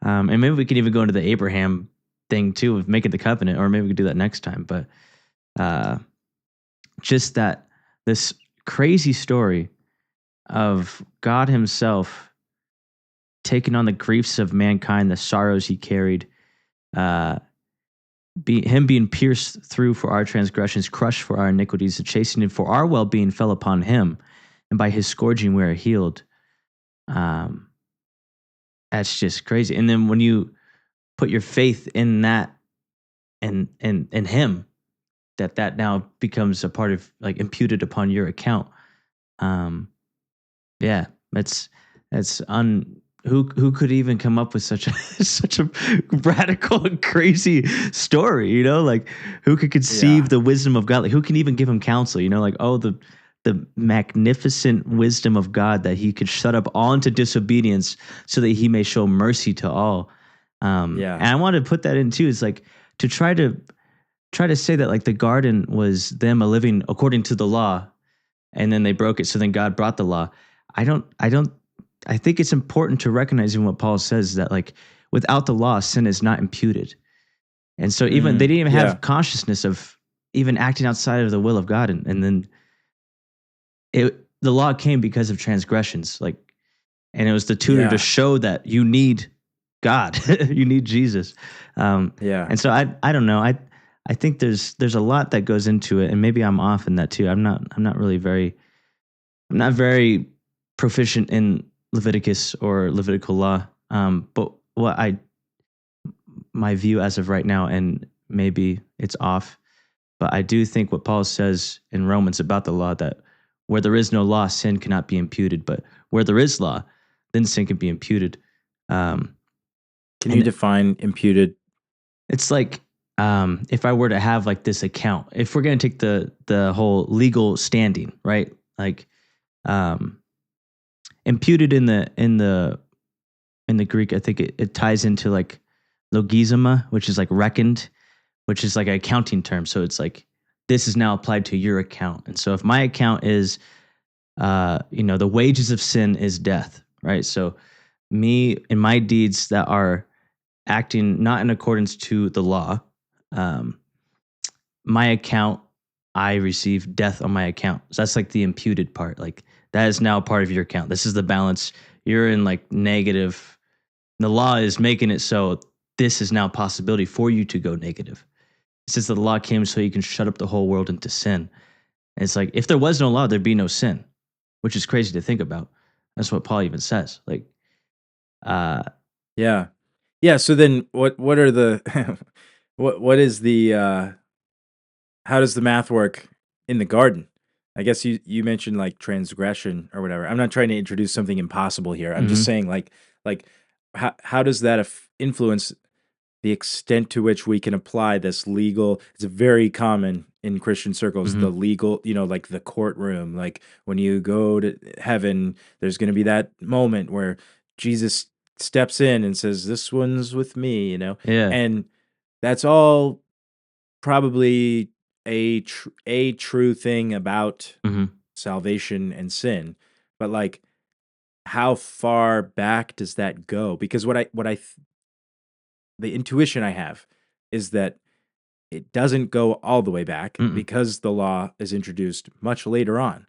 B: and maybe we can even go into the Abraham thing too of making the covenant, or maybe we could do that next time. But uh, just that this crazy story of God Himself taking on the griefs of mankind, the sorrows He carried, uh, Him being pierced through for our transgressions, crushed for our iniquities, the chastening for our well being fell upon Him, and by His scourging we are healed. Um, that's just crazy. And then when you put your faith in that and Him, that now becomes a part of like imputed upon your account. Um, Yeah, that's un who could even come up with such a such a radical and crazy story, like who could conceive
A: Yeah.
B: the wisdom of God? Like who can even give him counsel, like oh the magnificent wisdom of God that he could shut up all into disobedience so that he may show mercy to all.
A: Yeah.
B: And I wanted to put that in too, is like to try to say that like the garden was them a living according to the law and then they broke it. So then God brought the law. I don't, I think it's important to recognize in what Paul says that like without the law, sin is not imputed. And so even they didn't even
A: Yeah.
B: have consciousness of even acting outside of the will of God. And then the law came because of transgressions. Like, and it was the tutor to
A: Yeah.
B: show that you need God, you need Jesus.
A: Yeah.
B: And so I don't know. I think there's a lot that goes into it, and maybe I'm off in that too. I'm not very proficient in Leviticus or Levitical law. But what my view as of right now, and maybe it's off, but I do think what Paul says in Romans about the law, that where there is no law, sin cannot be imputed, but where there is law, then sin can be imputed. Um,
A: Can you
B: and
A: define imputed?
B: it's like if I were to have like this account, if we're going to take the whole legal standing, right? Like um, imputed in the Greek, I think it ties into like logizoma, which is like reckoned, which is like an accounting term. So it's like this is now applied to your account. And so if my account is, the wages of sin is death, right? So me and my deeds that are acting not in accordance to the law, um, my account, I receive death on my account. So that's like the imputed part. Like that is now part of your account. This is the balance. You're in like negative. The law is making it so this is now a possibility for you to go negative. It says that the law came so you can shut up the whole world into sin. And it's like, if there was no law, there'd be no sin, which is crazy to think about. That's what Paul even says. Like, uh,
A: Yeah. Yeah, so then what are the what is the how does the math work in the garden? I guess you mentioned like transgression or whatever. I'm not trying to introduce something impossible here. I'm just
B: mhm,
A: saying like how does that influence the extent to which we can apply this legal? It's very common in Christian circles,
B: mhm.
A: the legal, like the courtroom, like when you go to heaven, there's going to be that moment where Jesus steps in and says, "This one's with me."
B: Yeah.
A: And that's all probably a true thing about
B: Mhm.
A: salvation and sin. But like, how far back does that go? Because the intuition I have is that it doesn't go all the way back
B: Mm-mm.
A: because the law is introduced much later on.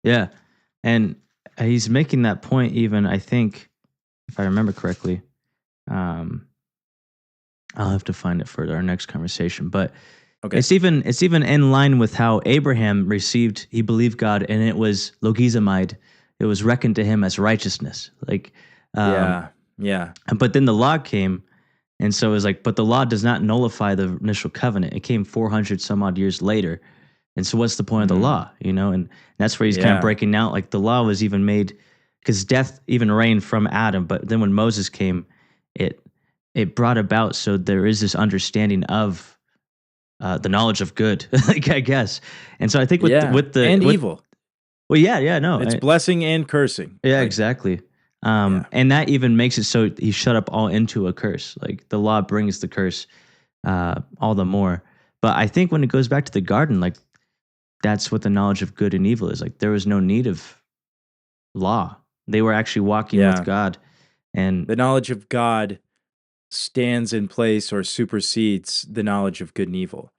B: Yeah. And he's making that point even, I think, if I remember correctly. Um, I'll have to find it for our next conversation. But
A: Okay.
B: it's even in line with how Abraham received, he believed God and it was logizomai. It was reckoned to him as righteousness. Like
A: Yeah. Yeah.
B: but then the law came, and so it was like, but the law does not nullify the initial covenant. It came 400 some odd years later. And so what's the point of the
A: Mm,
B: law, And that's where he's kind of
A: yeah.
B: breaking out like the law was even made because death even reigned from Adam, but then when Moses came, it it brought about so there is this understanding of the knowledge of good, like I guess. And so I think
A: Yeah. And
B: with
A: evil.
B: well, yeah, no,
A: It's blessing and cursing.
B: yeah,
A: Like,
B: exactly.
A: yeah.
B: And that even makes it so he shut up all into a curse. Like the law brings the curse all the more. But I think when it goes back to the garden, like that's what the knowledge of good and evil is. Like there was no need of law. They were actually walking with
A: Yeah.
B: God. And
A: The knowledge of God stands in place or supersedes the knowledge of good and evil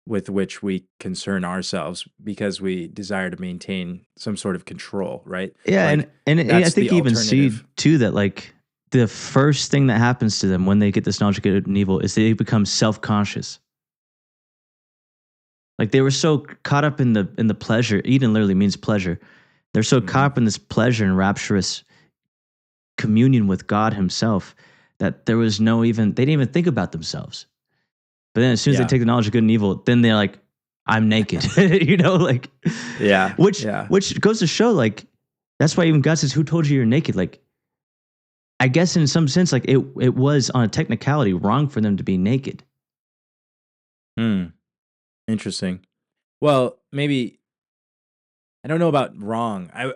A: with which we concern ourselves because we desire to maintain some sort of control, right?
B: yeah,
A: Like
B: and I
A: that's
B: think
A: the
B: you even see
A: alternative.
B: too that like the first thing that happens to them when they get this knowledge of good and evil is they become self-conscious. Like they were so caught up in the pleasure. Eden literally means pleasure. They're so caught
A: Mhm.
B: up in this pleasure and rapturous communion with God Himself that there was no even they didn't even think about themselves. But then as soon as they
A: Yeah.
B: take the knowledge of good and evil, then they're like, I'm naked. Like
A: Yeah.
B: which
A: Yeah.
B: which goes to show like that's why even God says, who told you you're naked? Like I guess in some sense, like it was on a technicality wrong for them to be naked.
A: Hmm. Interesting. Well, maybe I don't know about wrong. I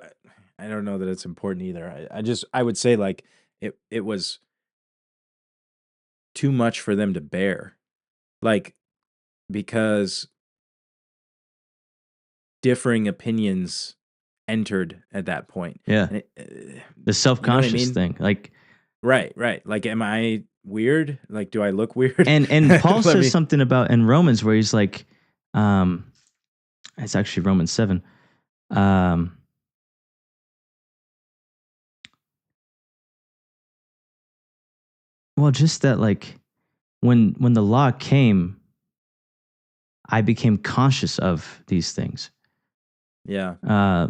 A: don't know that it's important either. I would say like it was too much for them to bear. Like because differing opinions entered at that point.
B: Yeah.
A: And
B: The
A: you know what I
B: self-conscious
A: mean?
B: thing. Like
A: Right, right. Like, am I weird? Like, do I look weird?
B: and Paul
A: Let
B: says
A: me.
B: something about in Romans where he's like, um, it's actually Romans 7. Um, well, just that like when the law came, I became conscious of these things.
A: Yeah.
B: Uh,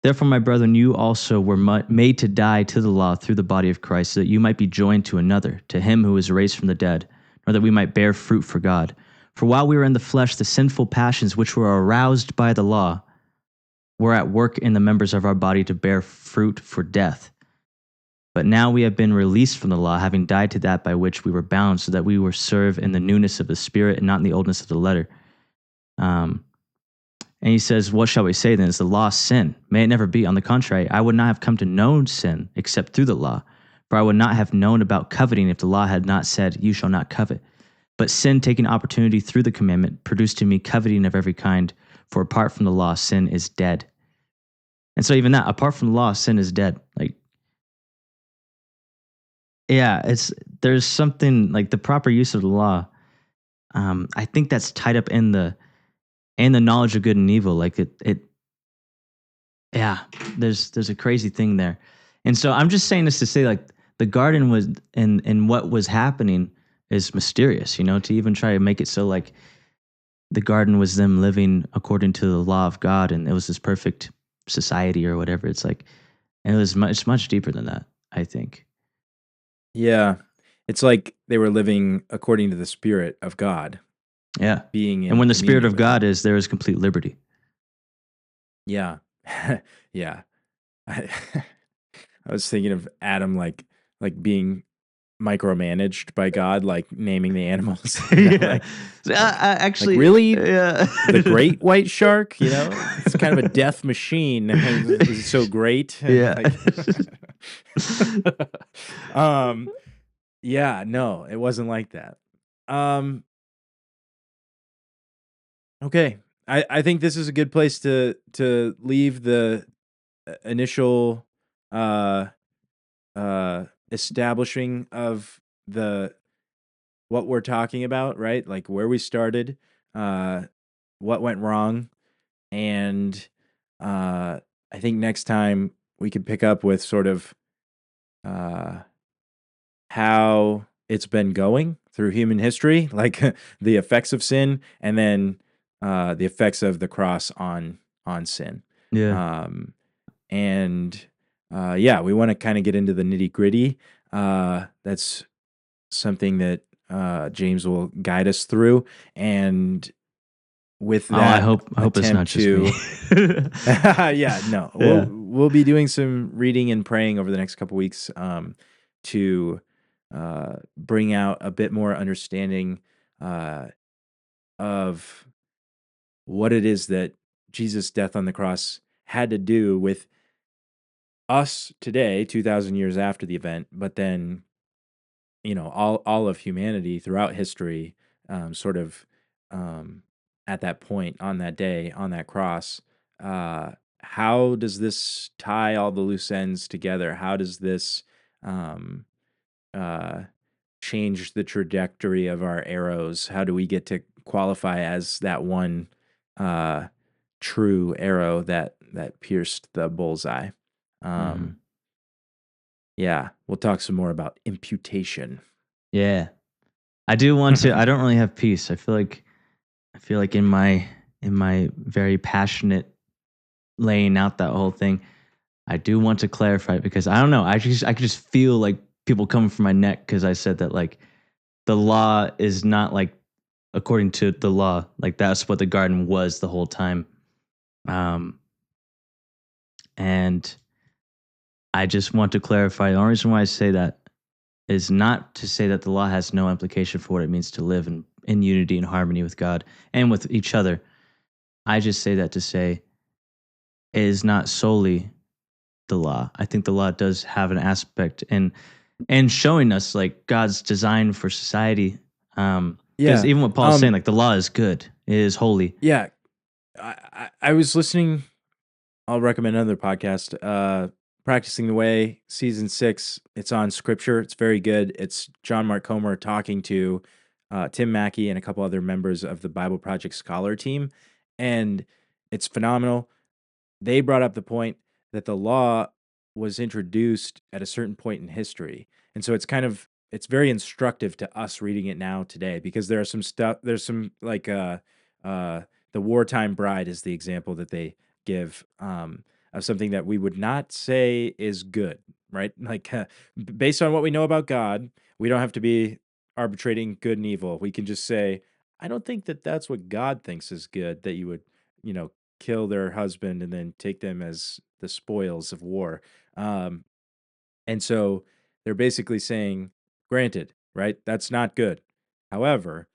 B: Therefore, my brethren, you also were made to die to the law through the body of Christ, so that you might be joined to another, to him who is raised from the dead, or that we might bear fruit for God. For while we were in the flesh, the sinful passions which were aroused by the law were at work in the members of our body to bear fruit for death. But now we have been released from the law, having died to that by which we were bound, so that we were serve in the newness of the Spirit and not in the oldness of the letter. Um, And he says, what shall we say then? Is the law sin? May it never be. On the contrary, I would not have come to know sin except through the law. For I would not have known about coveting if the law had not said, you shall not covet. But sin, taking opportunity through the commandment, produced in me coveting of every kind. For apart from the law, sin is dead. And so even that, apart from the law, sin is dead. Like yeah, it's there's something like the proper use of the law. I think that's tied up in the knowledge of good and evil. Like it yeah, there's a crazy thing there. And so I'm just saying this to say like the garden was and what was happening is mysterious, to even try to make it so like the garden was them living according to the law of God and it was this perfect society or whatever. It's like and it was much deeper than that, I think.
A: Yeah. It's like they were living according to the spirit of God,
B: Yeah.
A: being
B: And
A: in
B: when the spirit
A: communion
B: of
A: with
B: God
A: him.
B: is there is complete liberty.
A: Yeah. Yeah. I, I was thinking of Adam like being micromanaged by God, like naming the animals,
B: Yeah.
A: like
B: So,
A: like like
B: actually,
A: really
B: yeah.
A: the great white shark, it's kind of a death machine. Is it so great?
B: Yeah.
A: Like, um, yeah, no, it wasn't like that. Um, okay, I think this is a good place to leave the initial uh establishing of the what we're talking about, right? Like where we started, uh, what went wrong, and uh, I think next time we could pick up with sort of uh, how it's been going through human history, like the effects of sin, and then the effects of the cross on sin.
B: Yeah.
A: Um, and yeah, we want to kind of get into the nitty gritty. That's something that James will guide us through. And with
B: Oh, I
A: that
B: hope it's not
A: attempt
B: just me.
A: to, yeah, no, we'll
B: Yeah.
A: we'll be doing some reading and praying over the next couple weeks to bring out a bit more understanding uh, of what it is that Jesus' death on the cross had to do with us today, 2,000 years after the event, but then all of humanity throughout history, sort of um, at that point on that day on that cross. Uh, how does this tie all the loose ends together? How does this um, uh, change the trajectory of our arrows? How do we get to qualify as that one uh, true arrow that pierced the bullseye? Um,
B: Mhm.
A: yeah, we'll talk some more about imputation.
B: Yeah. I do want to I don't really have peace. I feel like in my very passionate laying out that whole thing, I do want to clarify it because I don't know. I could just feel like people coming from my neck because I said that like the law is not like according to the law. Like that's what the garden was the whole time. Um, and I just want to clarify. The only reason why I say that is not to say that the law has no implication for what it means to live in unity and harmony with God and with each other. I just say that to say it is not solely the law. I think the law does have an aspect in and showing us like God's design for society. Because
A: Yeah.
B: even what Paul's saying,
A: Um,
B: like the law is good, it is holy.
A: yeah. I was listening. I'll recommend another podcast. Practicing the Way, season 6. It's on Scripture. It's very good. It's John Mark Comer talking to Tim Mackey and a couple other members of the Bible Project Scholar team, and it's phenomenal. They brought up the point that the law was introduced at a certain point in history. And so it's very instructive to us reading it now today because there's some like uh the wartime bride is the example that they give of something that we would not say is good, right? Like based on what we know about God, we don't have to be arbitrating good and evil. We can just say, I don't think that that's what God thinks is good, that you would, you know, kill their husband and then take them as the spoils of war. Um, and so they're basically saying, granted, right? That's not good. However,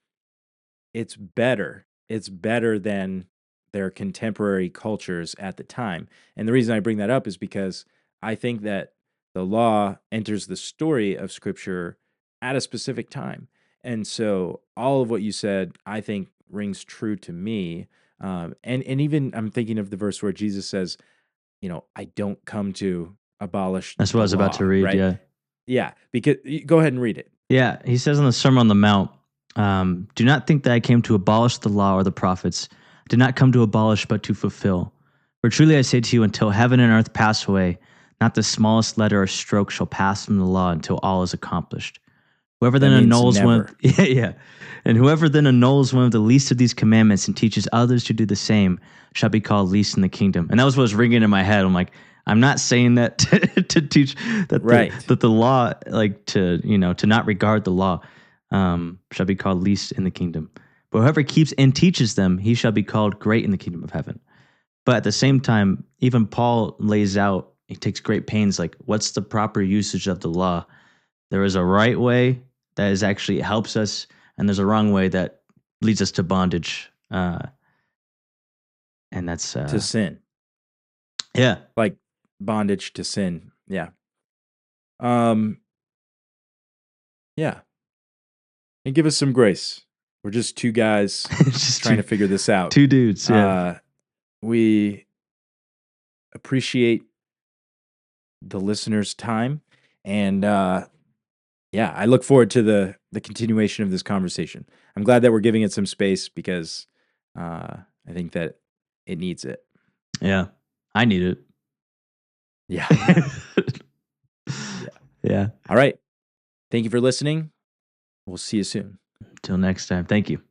A: it's better. It's better than their contemporary cultures at the time. And the reason I bring that up is because I think that the law enters the story of scripture at a specific time. And so all of what you said, I think rings true to me. And even I'm thinking of the verse where Jesus says, I don't come to abolish
B: That's what I
A: the
B: was about to
A: law,
B: read.
A: right?
B: Yeah.
A: Yeah, because go ahead and read it.
B: Yeah, he says on the Sermon on the Mount, do not think that I came to abolish the law or the prophets. I did not come to abolish, but to fulfill. For truly I say to you, until heaven and earth pass away, not the smallest letter or stroke shall pass from the law until all is accomplished. Whoever
A: That
B: then
A: means
B: annuls one,
A: never.
B: yeah, and whoever then annuls one of the least of these commandments and teaches others to do the same shall be called least in the kingdom. And that was what was ringing in my head. I'm like, I'm not saying that to teach that
A: Right.
B: the law, like to not regard the law, shall be called least in the kingdom. But whoever keeps and teaches them, he shall be called great in the kingdom of heaven. But at the same time, even Paul lays out, he takes great pains, like what's the proper usage of the law? There is a right way that is actually helps us, and there's a wrong way that leads us to bondage. And that's
A: To sin.
B: yeah,
A: Like bondage to sin. Yeah. Um yeah. And give us some grace. We're just two guys
B: just
A: trying to figure this out.
B: two dudes. Yeah,
A: We appreciate the listeners' time, and yeah, I look forward to the continuation of this conversation. I'm glad that we're giving it some space because I think that it needs it.
B: yeah. I need it.
A: Yeah.
B: Yeah.
A: All right. Thank you for listening. We'll see you soon.
B: Until next time. Thank you.